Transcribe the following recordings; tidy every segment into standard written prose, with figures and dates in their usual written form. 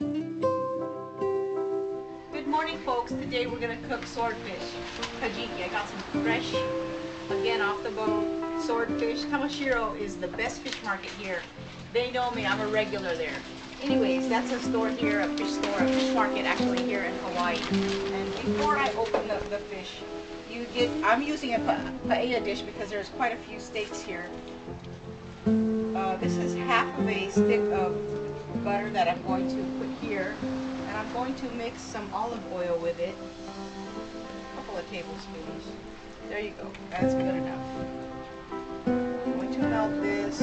Good morning, folks. Today we're going to cook swordfish kajiki. I got some fresh, again off the boat, swordfish. Tamashiro is the best fish market here. They know me. I'm a regular there. Anyways, that's a store here, a fish market actually here in Hawaii. And before I open the fish, I'm using a paella dish because there's quite a few steaks here. This is half of a stick of butter that I'm going to put here. And I'm going to mix some olive oil with it. A couple of tablespoons. There you go. That's good enough. I'm going to melt this.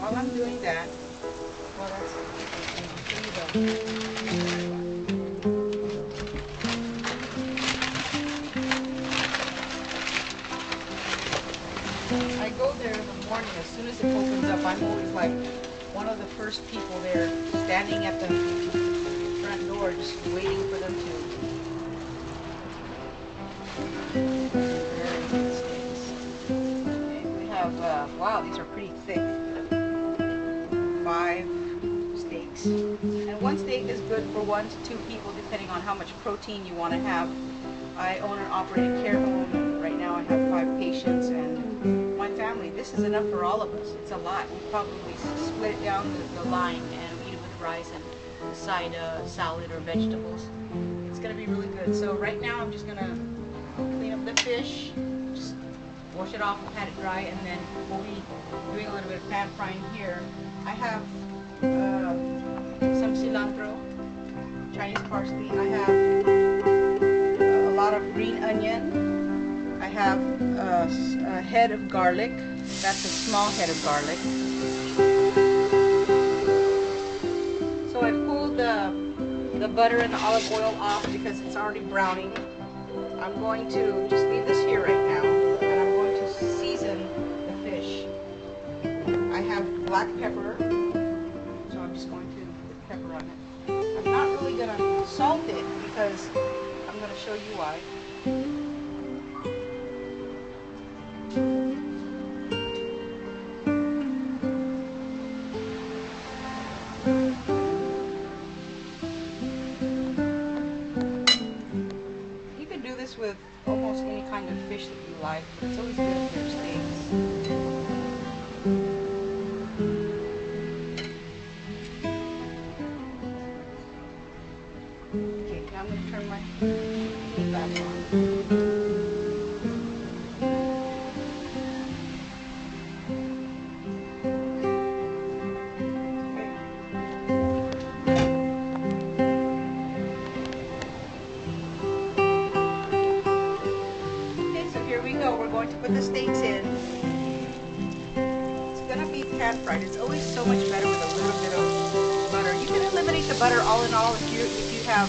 While I'm doing that, well, here you go. I go there in the morning as soon as it opens up. I'm always like one of the first people there, standing at the front door, just waiting for them to. Very good steaks. Okay, we have, wow, these are pretty thick. 5 steaks. And 1 steak is good for 1 to 2 people, depending on how much protein you want to have. I own and operate a care home, and right now I have 5 patients, and my family, this is enough for all of us. It's a lot. We probably split it down the line and eat it with rice and a side salad or vegetables. It's going to be really good. So right now I'm just going to clean up the fish, just wash it off and pat it dry, and then we'll be doing a little bit of pan frying here. I have some cilantro, Chinese parsley. I have a lot of green onion. I have a head of garlic. That's a small head of garlic. So I pulled the butter and the olive oil off because it's already browning. I'm going to just leave this here right now, and I'm going to season the fish. I have black pepper, so I'm just going to put pepper on it. I'm not really going to salt it because I'm going to show you why. You can do this with almost any kind of fish that you like. It's always good if there's steaks. Okay, now I'm going to turn my heat back on. Here we go. We're going to put the steaks in. It's going to be pan fried. It's always so much better with a little bit of butter. You can eliminate the butter all in all if you have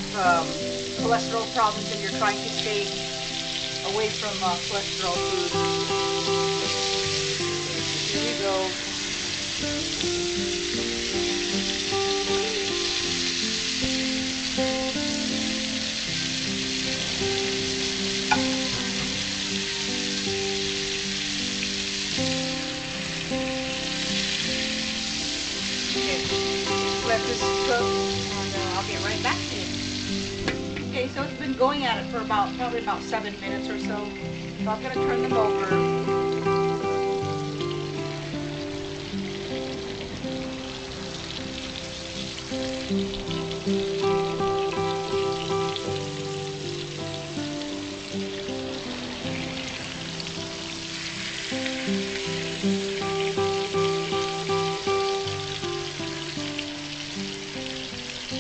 cholesterol problems and you're trying to stay away from cholesterol foods. Here we go. Let this cook, and I'll get right back to you. Okay, so it's been going at it for probably about 7 minutes or so. So I'm going to turn them over.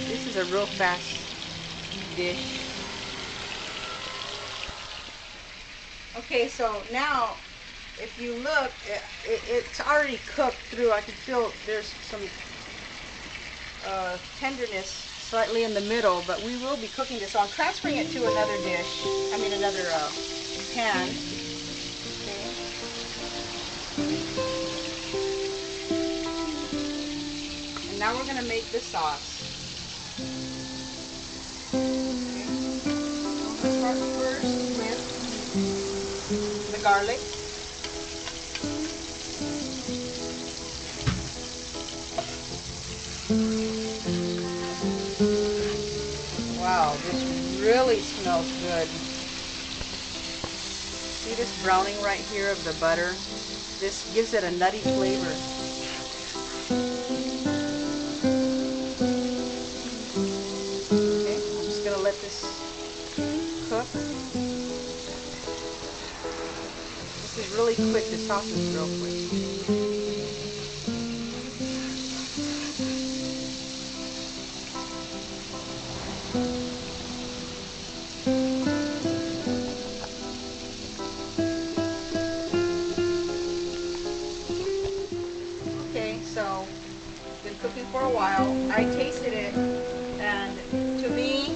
This is a real fast dish. Okay, so now if you look, it's already cooked through. I can feel there's some tenderness slightly in the middle, but we will be cooking this. So I'm transferring it to another dish. I mean another pan. Okay. And now we're going to make the sauce. Start first with the garlic. Wow, this really smells good. See this browning right here of the butter? This gives it a nutty flavor. Okay, I'm just gonna let this cook. This is really quick. The sauce is real quick. Okay, so been cooking for a while. I tasted it, and to me,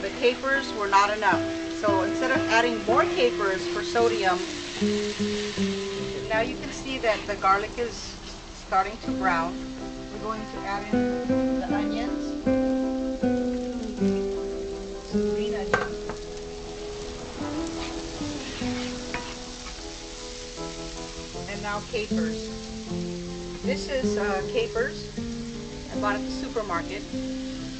the capers were not enough. So instead of adding more capers for sodium, now you can see that the garlic is starting to brown. We're going to add in the onions, green onions, and now capers. This is capers. I bought at the supermarket.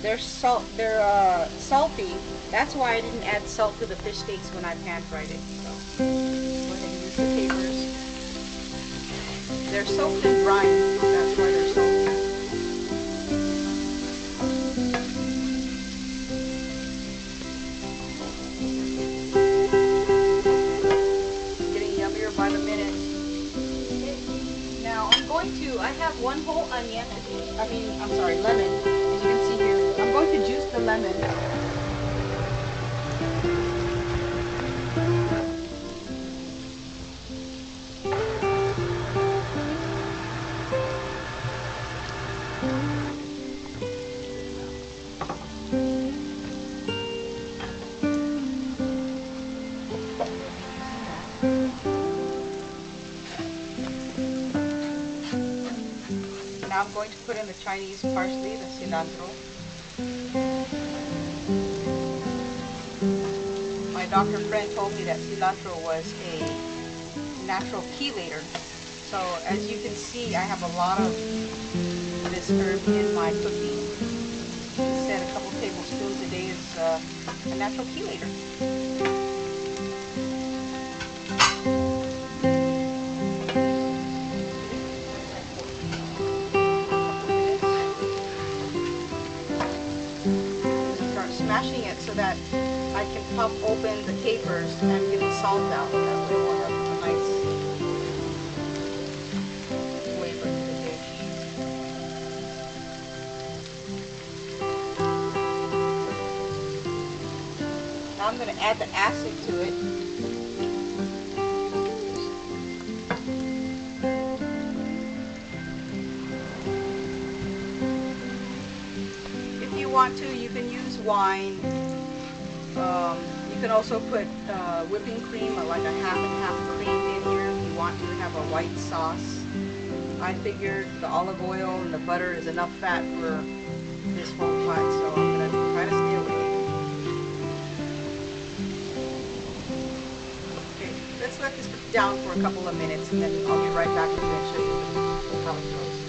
They're salty. That's why I didn't add salt to the fish steaks when I pan fried it. So go ahead and use the capers. They're soaked in brine. That's why they're salty. Getting yummier by the minute. Now I'm going to, I have one whole onion, lemon, as you can see here. I'm going to juice the lemon. Now I'm going to put in the Chinese parsley, the cilantro. My doctor friend told me that cilantro was a natural chelator. So as you can see, I have a lot of this herb in my cooking. He said a couple tablespoons a day is a natural chelator. Smashing it so that I can pop open the capers and get the salt out. That way we'll have a nice flavor to the dish. Now I'm going to add the acid to it. If you want to, you can use wine. You can also put whipping cream, or like a half and half cream in here if you want to have a white sauce. I figured the olive oil and the butter is enough fat for this whole pot, so I'm going to try to stay away. Okay, let's let this cook down for a couple of minutes, and then I'll be right back with you and show you how it goes.